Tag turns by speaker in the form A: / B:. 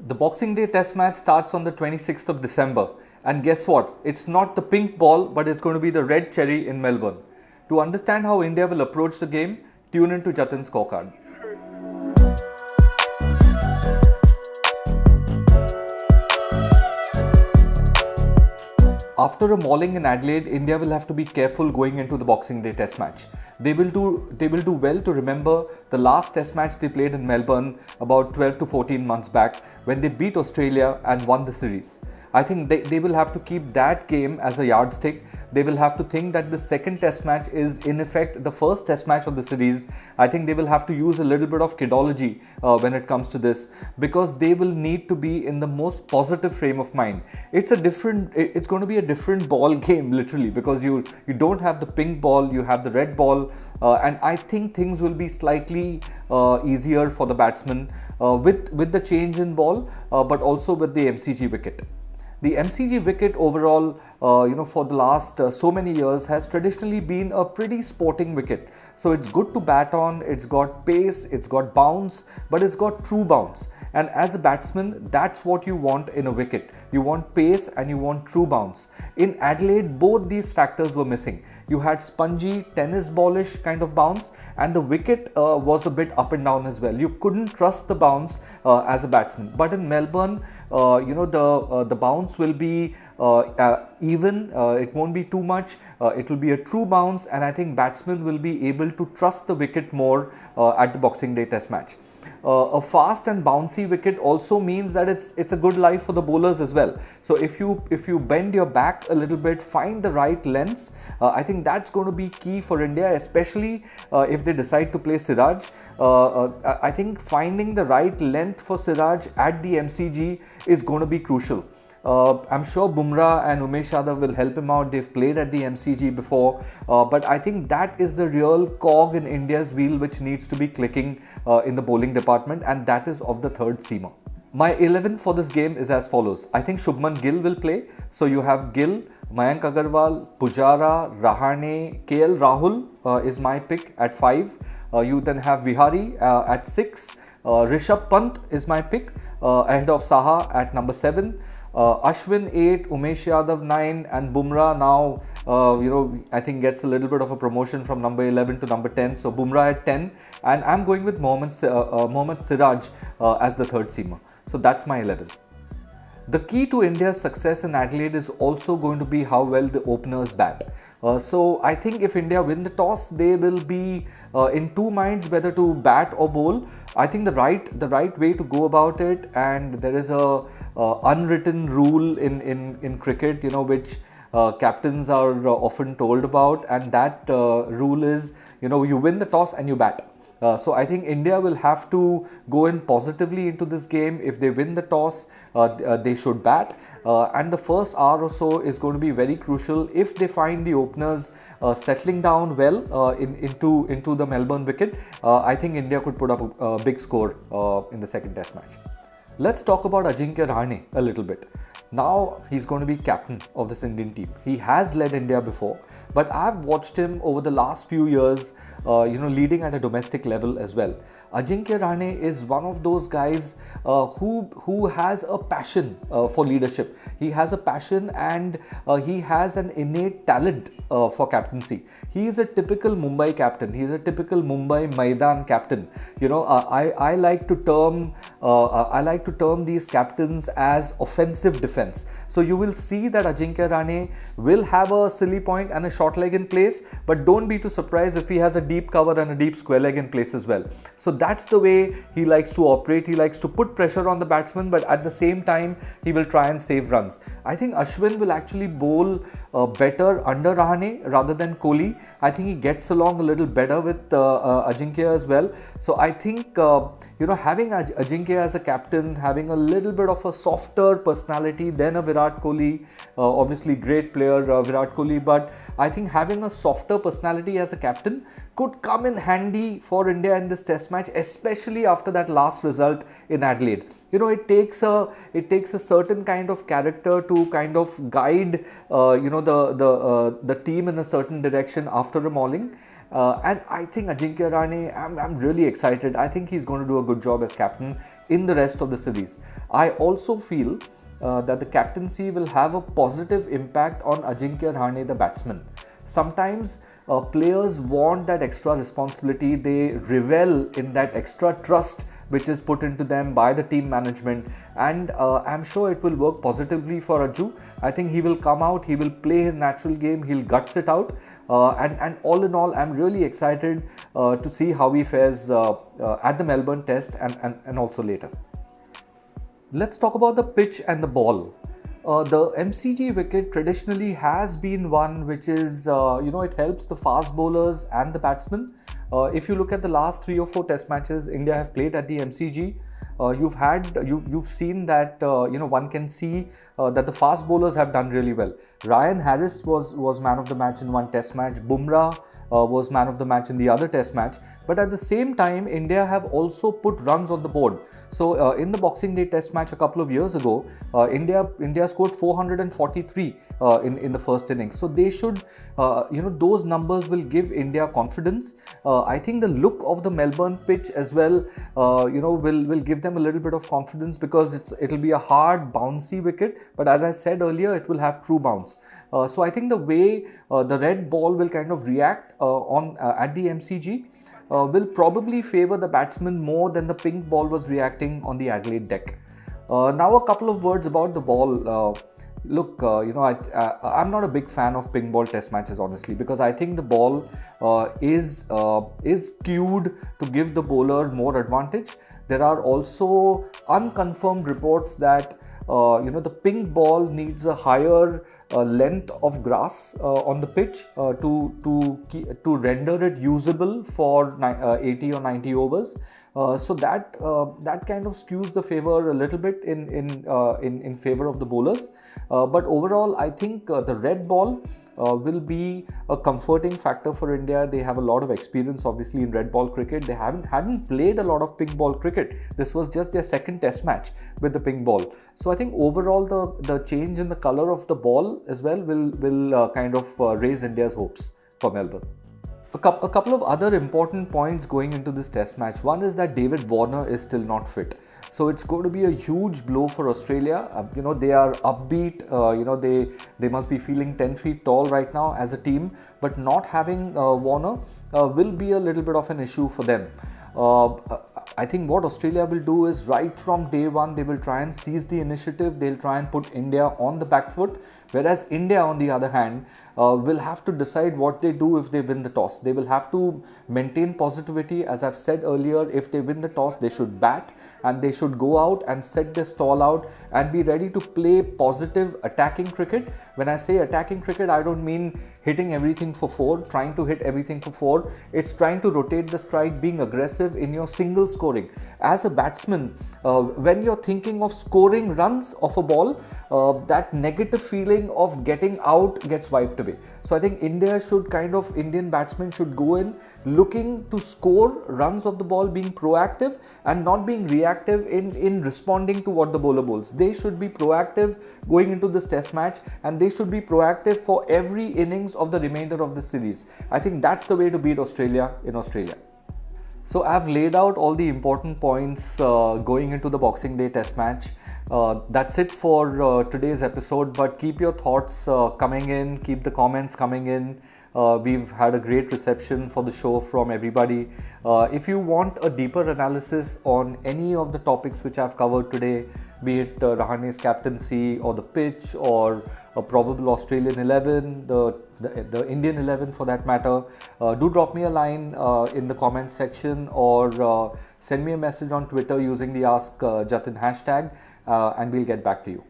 A: The Boxing Day Test match starts on the 26th of December. And guess what? It's not the pink ball, but it's going to be the red cherry in Melbourne. To understand how India will approach the game, tune into Jatin's Scorecard. After a mauling in Adelaide, India will have to be careful going into the Boxing Day Test match. They will do well to remember the last Test match they played in Melbourne about 12 to 14 months back when they beat Australia and won the series. I think they will have to keep that game as a yardstick. They will have to think that the second Test match is in effect the first Test match of the series. I think they will have to use a little bit of kidology when it comes to this, because they will need to be in the most positive frame of mind. It's going to be a different ball game literally, because you don't have the pink ball, you have the red ball, and I think things will be slightly easier for the batsmen with the change in ball, but also with the MCG wicket. The MCG wicket overall, for the last so many years has traditionally been a pretty sporting wicket. So it's good to bat on, it's got pace, it's got bounce, but it's got true bounce. And as a batsman, that's what you want in a wicket. You want pace and you want true bounce. In Adelaide, both these factors were missing. You had spongy, tennis ballish kind of bounce, and the wicket was a bit up and down as well. You couldn't trust the bounce as a batsman. But in Melbourne, the bounce will be even. It won't be too much. It will be a true bounce, and I think batsmen will be able to trust the wicket more at the Boxing Day Test match. A fast and bouncy wicket also means that it's a good life for the bowlers as well. So if you bend your back a little bit, find the right lengths, I think that's going to be key for India, especially if they decide to play Siraj. I think finding the right length for Siraj at the MCG is going to be crucial. I'm sure Bumrah and Umesh Yadav will help him out. They've played at the MCG before, but I think that is the real cog in India's wheel which needs to be clicking in the bowling department, and that is of the third seamer. My 11 for this game is as follows. I think Shubman Gill will play. So you have Gill, Mayank Agarwal, Pujara, Rahane, KL Rahul is my pick at 5. You then have Vihari at 6. Rishabh Pant is my pick ahead of Saha at number 7. Ashwin 8, Umesh Yadav 9, and Bumrah now, I think gets a little bit of a promotion from number 11 to number 10. So Bumrah at 10, and I'm going with Mohammad Siraj as the third seamer. So that's my 11. The key to India's success in Adelaide is also going to be how well the openers bat. So I think if India win the toss, they will be in two minds whether to bat or bowl. I think the right way to go about it, and there is a unwritten rule in cricket, which captains are often told about, and that rule is, you win the toss and you bat. So I think India will have to go in positively into this game. If they win the toss, they should bat. And the first hour or so is going to be very crucial. If they find the openers settling down well into the Melbourne wicket, I think India could put up a big score in the second Test match. Let's talk about Ajinkya Rahane a little bit. Now he's going to be captain of this Indian team. He has led India before, but I've watched him over the last few years, leading at a domestic level as well. Ajinkya Rahane is one of those guys who has a passion for leadership. He has a passion, and he has an innate talent for captaincy. He is a typical Mumbai captain. He is a typical Mumbai Maidan captain. I like to term these captains as offensive defense. So you will see that Ajinkya Rahane will have a silly point and a short leg in place, but don't be too surprised if he has a deep cover and a deep square leg in place as well. So that's the way he likes to operate. He likes to put pressure on the batsman, but at the same time, he will try and save runs. I think Ashwin will actually bowl better under Rahane rather than Kohli. I think he gets along a little better with Ajinkya as well. So I think, having Ajinkya as a captain, having a little bit of a softer personality than a Virat Kohli, obviously great player Virat Kohli, but I think having a softer personality as a captain could come in handy for India in this Test match, especially after that last result in Adelaide. It takes a certain kind of character to kind of guide the team in a certain direction after a mauling. And I think Ajinkya Rahane, I'm really excited. I think he's going to do a good job as captain in the rest of the series. I also feel that the captaincy will have a positive impact on Ajinkya Rahane, the batsman. Sometimes players want that extra responsibility, they revel in that extra trust which is put into them by the team management, and I'm sure it will work positively for Aju. I think he will come out, he will play his natural game, he'll guts it out, and all in all, I'm really excited to see how he fares at the Melbourne Test and also later. Let's talk about the pitch and the ball. The MCG wicket traditionally has been one which is, it helps the fast bowlers and the batsmen. If you look at the last 3 or 4 test matches India have played at the MCG, you've seen that one can see that the fast bowlers have done really well. Ryan Harris was man of the match in one test match. Bumrah was man of the match in the other test match. But at the same time, India have also put runs on the board. So in the Boxing Day test match a couple of years ago, India scored 443 in the first innings. So they should, those numbers will give India confidence. I think the look of the Melbourne pitch as well, will give them a little bit of confidence, because it'll be a hard, bouncy wicket. But as I said earlier, it will have true bounce. So I think the way the red ball will kind of react at the MCG will probably favour the batsman more than the pink ball was reacting on the Adelaide deck. Now a couple of words about the ball. I'm not a big fan of pink ball test matches, honestly, because I think the ball is skewed to give the bowler more advantage. There are also unconfirmed reports that the pink ball needs a higher length of grass on the pitch to render it usable for 80 or 90 overs. So that kind of skews the favor a little bit in favor of the bowlers. But overall, I think the red ball will be a comforting factor for India. They have a lot of experience, obviously, in red ball cricket. They hadn't played a lot of pink ball cricket. This was just their second test match with the pink ball. So I think overall the change in the color of the ball as well will kind of raise India's hopes for Melbourne. A couple of other important points going into this test match. One is that David Warner is still not fit. So it's going to be a huge blow for Australia. They are upbeat. They must be feeling 10 feet tall right now as a team. But not having Warner will be a little bit of an issue for them. I think what Australia will do is right from day one, they will try and seize the initiative. They'll try and put India on the back foot. Whereas India, on the other hand, will have to decide what they do if they win the toss. They will have to maintain positivity. As I've said earlier, if they win the toss, they should bat and they should go out and set their stall out and be ready to play positive attacking cricket. When I say attacking cricket, I don't mean hitting everything for 4, trying to hit everything for 4. It's trying to rotate the strike, being aggressive in your single scoring. As a batsman, when you're thinking of scoring runs off a ball, that negative feeling of getting out gets wiped away. So I think Indian batsmen should go in looking to score runs of the ball, being proactive and not being reactive in responding to what the bowler bowls. They should be proactive going into this test match, and they should be proactive for every innings of the remainder of the series. I think that's the way to beat Australia in Australia. So I've laid out all the important points going into the Boxing Day test match. That's it for today's episode, but keep your thoughts coming in, keep the comments coming in. We've had a great reception for the show from everybody. If you want a deeper analysis on any of the topics which I've covered today, be it Rahane's captaincy or the pitch or a probable Australian 11, the Indian 11 for that matter, do drop me a line in the comments section or send me a message on Twitter using the Ask Jatin hashtag, and we'll get back to you.